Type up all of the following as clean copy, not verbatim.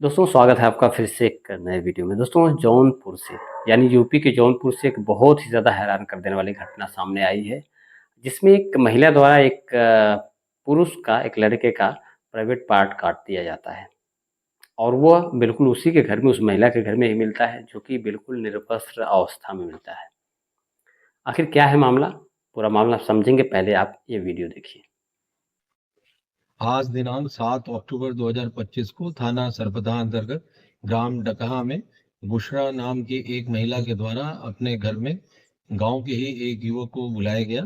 दोस्तों स्वागत है आपका फिर से एक नए वीडियो में। दोस्तों जौनपुर से यानी यूपी के जौनपुर से एक बहुत ही ज़्यादा हैरान कर देने वाली घटना सामने आई है, जिसमें एक महिला द्वारा एक पुरुष का, एक लड़के का प्राइवेट पार्ट काट दिया जाता है और वह बिल्कुल उसी के घर में, उस महिला के घर में ही मिलता है, जो कि बिल्कुल निरपश्र अवस्था में मिलता है। आखिर क्या है मामला? पूरा मामला समझेंगे, पहले आप ये वीडियो देखिए। आज दिनांक 7 अक्टूबर 2025 को थाना सरपदा अंतर्गत ग्राम डकहा में बुशरा नाम की एक महिला के द्वारा अपने घर में गांव के ही एक युवक को बुलाया गया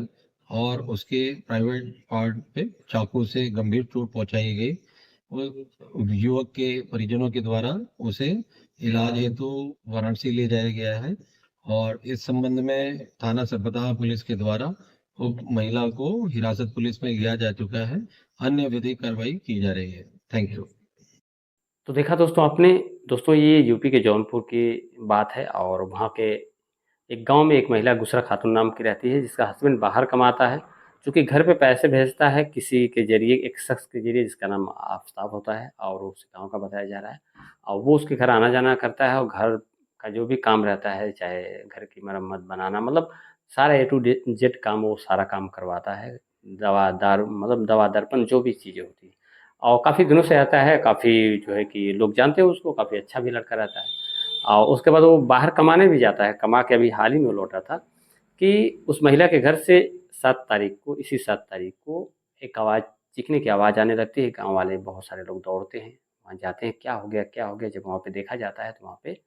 और उसके प्राइवेट पार्ट पे चाकू से गंभीर चोट पहुंचाई गई। वो युवक के परिजनों के द्वारा उसे इलाज हेतु वाराणसी ले जाया गया है और इस संबंध में थाना सरपदा पुलिस के द्वारा उक्त महिला को हिरासत पुलिस में लिया जा चुका है। अन्य विधिक कार्रवाई की जा रही है। Thank you. तो देखा दोस्तों आपने, दोस्तों ये यूपी के जौनपुर की बात है और वहाँ के एक गांव में एक महिला गुसरा खातून नाम की रहती है, जिसका हस्बैंड बाहर कमाता है, चूँकि घर पे पैसे भेजता है किसी के ज़रिए, एक शख्स के ज़रिए जिसका नाम आफ़ताब होता है और वो उस गाँव का बताया जा रहा है। और वो उसके घर आना-जाना करता है और घर का जो भी काम रहता है, चाहे घर की मरम्मत, बनाना, मतलब सारा ए टू डे जेड काम वो सारा काम करवाता है। दवा दारू, मतलब दवा दर्पण जो भी चीज़ें होती हैं। और काफ़ी दिनों से रहता है, काफ़ी जो है कि लोग जानते हैं उसको, काफ़ी अच्छा भी लड़का रहता है। और उसके बाद वो बाहर कमाने भी जाता है, कमा के अभी हाल ही में लौटा था कि उस महिला के घर से 7 तारीख को, इसी 7 तारीख को एक आवाज़, चीखने की आवाज़ आने लगती है। गाँव वाले बहुत सारे लोग दौड़ते हैं, वहाँ जाते हैं, क्या हो गया, क्या हो गया? जब वहाँ पे देखा जाता है तो वहाँ पे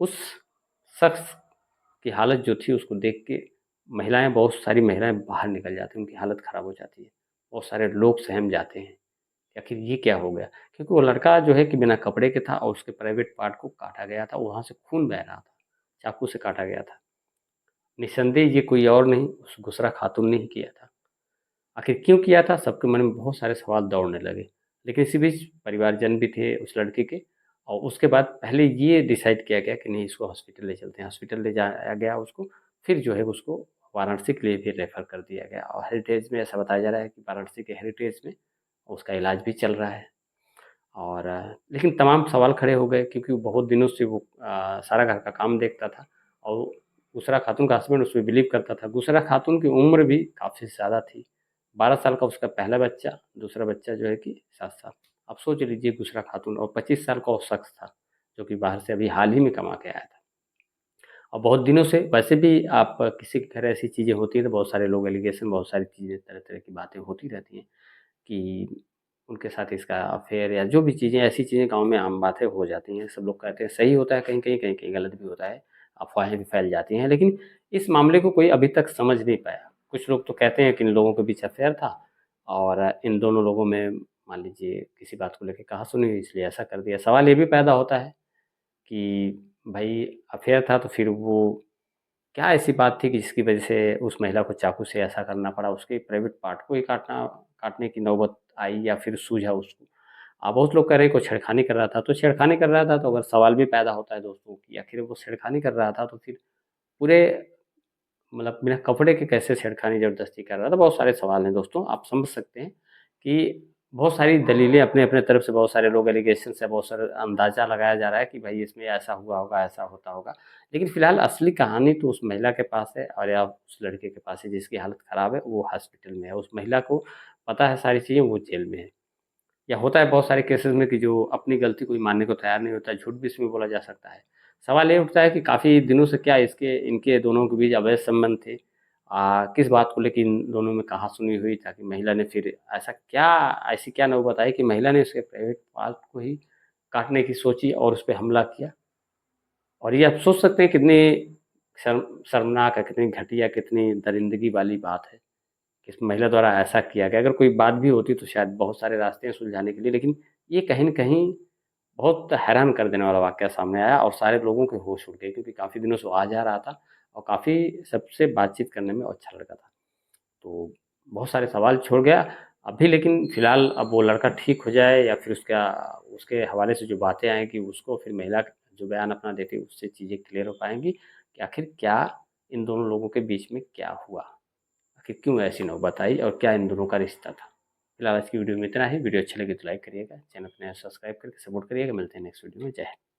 उस शख्स की हालत जो थी उसको देख के महिलाएँ, बहुत सारी महिलाएँ बाहर निकल जाती हैं, उनकी हालत ख़राब हो जाती है। बहुत सारे लोग सहम जाते हैं कि आखिर ये क्या हो गया? क्योंकि वो लड़का जो है कि बिना कपड़े के था और उसके प्राइवेट पार्ट को काटा गया था, वहाँ से खून बह रहा था, चाकू से काटा गया था। निस्संदेह ये कोई और नहीं, उस गुसरा खातून ने ही किया था। आखिर क्यों किया था? सबके मन में बहुत सारे सवाल दौड़ने लगे। लेकिन इसी बीच परिवारजन भी थे उस लड़के के और उसके बाद पहले ये डिसाइड किया गया कि नहीं, इसको हॉस्पिटल ले चलते हैं। हॉस्पिटल ले जाया गया उसको, फिर जो है उसको वाराणसी के लिए भी रेफ़र कर दिया गया और हेरिटेज में ऐसा बताया जा रहा है कि वाराणसी के हेरिटेज में उसका इलाज भी चल रहा है। और लेकिन तमाम सवाल खड़े हो गए क्योंकि वो बहुत दिनों से वो सारा घर का काम देखता था और गुसरा खातून का हस्बैंड उसमें बिलीव करता था। गुसरा खातून की उम्र भी काफ़ी ज़्यादा थी। 12 साल का उसका पहला बच्चा, दूसरा बच्चा जो है कि 7 साल। अब सोच लीजिए गुसरा खातून, और 25 साल का वो शख्स था, जो कि बाहर से अभी हाल ही में कमा के आया था। और बहुत दिनों से वैसे भी आप किसी के घर ऐसी चीज़ें होती हैं तो बहुत सारे लोग एलिगेशन, बहुत सारी चीज़ें, तरह-तरह की बातें होती रहती हैं कि उनके साथ इसका अफ़ेयर या जो भी चीज़ें, ऐसी चीज़ें गाँव में आम बातें हो जाती हैं। सब लोग कहते हैं सही होता है कहीं-कहीं, कहीं-कहीं गलत भी होता है, अफ़वाहें भी फैल जाती हैं। लेकिन इस मामले को कोई अभी तक समझ नहीं पाया। कुछ लोग तो कहते हैं कि इन लोगों के बीच अफ़ेयर था और इन दोनों लोगों में मान लीजिए किसी बात को लेके कहा-सुनी हुई, इसलिए ऐसा कर दिया। सवाल ये भी पैदा होता है कि भई अफ़ेयर था तो फिर वो क्या ऐसी बात थी कि जिसकी वजह से उस महिला को चाकू से ऐसा करना पड़ा? उसके प्राइवेट पार्ट को ही काटने की नौबत आई या फिर सूझा उसको? बहुत लोग कह रहे हैं कोई छेड़खानी कर रहा था, तो छेड़खानी कर रहा था तो अगर सवाल भी पैदा होता है दोस्तों कि आखिर वो छेड़खानी कर रहा था तो फिर पूरे, मतलब बिना कपड़े के कैसे छेड़खानी ज़बरदस्ती कर रहा था? बहुत सारे सवाल हैं दोस्तों, आप समझ सकते हैं कि बहुत सारी दलीलें अपने-अपने तरफ से, बहुत सारे लोग एलिगेशन से, बहुत सारा अंदाज़ा लगाया जा रहा है कि भाई इसमें ऐसा हुआ होगा, ऐसा होता होगा। लेकिन फ़िलहाल असली कहानी तो उस महिला के पास है और या उस लड़के के पास है जिसकी हालत ख़राब है, वो हॉस्पिटल में है। उस महिला को पता है सारी चीज़ें, वो जेल में है। या होता है बहुत सारे केसेज़ में कि जो अपनी गलती कोई मानने को तैयार नहीं होता है, झूठ भी इसमें बोला जा सकता है। सवाल ये उठता है कि काफ़ी दिनों से क्या इसके इनके दोनों के बीच अवैध संबंध थे? किस बात को लेके इन दोनों में कहा-सुनी हुई ताकि महिला ने फिर ऐसा क्या, ऐसी क्या नौबत आई कि महिला ने उसके प्राइवेट पार्ट को ही काटने की सोची और उस पे हमला किया? और ये आप सोच सकते हैं कितनी शर्मनाक है, कितनी घटिया, कितनी दरिंदगी वाली बात है। इस महिला द्वारा ऐसा किया गया। अगर कोई बात भी होती तो शायद बहुत सारे रास्ते हैं सुलझाने के लिए, लेकिन ये कहीं न कहीं बहुत हैरान कर देने वाला वाक़या सामने आया और सारे लोगों के होश उड़ गए क्योंकि काफ़ी दिनों से वो आ जा रहा था और काफ़ी सबसे बातचीत करने में अच्छा लड़का था। तो बहुत सारे सवाल छोड़ गया। अभी लेकिन फ़िलहाल अब वो लड़का ठीक हो जाए या फिर उसका, उसके हवाले से जो बातें आएँगी उसको फिर महिला जो बयान अपना देती है उससे चीज़ें क्लियर हो पाएँगी कि आखिर क्या इन दोनों लोगों के बीच में क्या हुआ? आखिर क्यों ऐसी नौबत आई और क्या इन दोनों का रिश्ता था? फिलहाल आज की वीडियो में इतना ही। वीडियो अच्छी लगी तो लाइक करिएगा, चैनल को नया सब्सक्राइब करके सपोर्ट करिएगा। मिलते हैं नेक्स्ट वीडियो में। जय हिंद।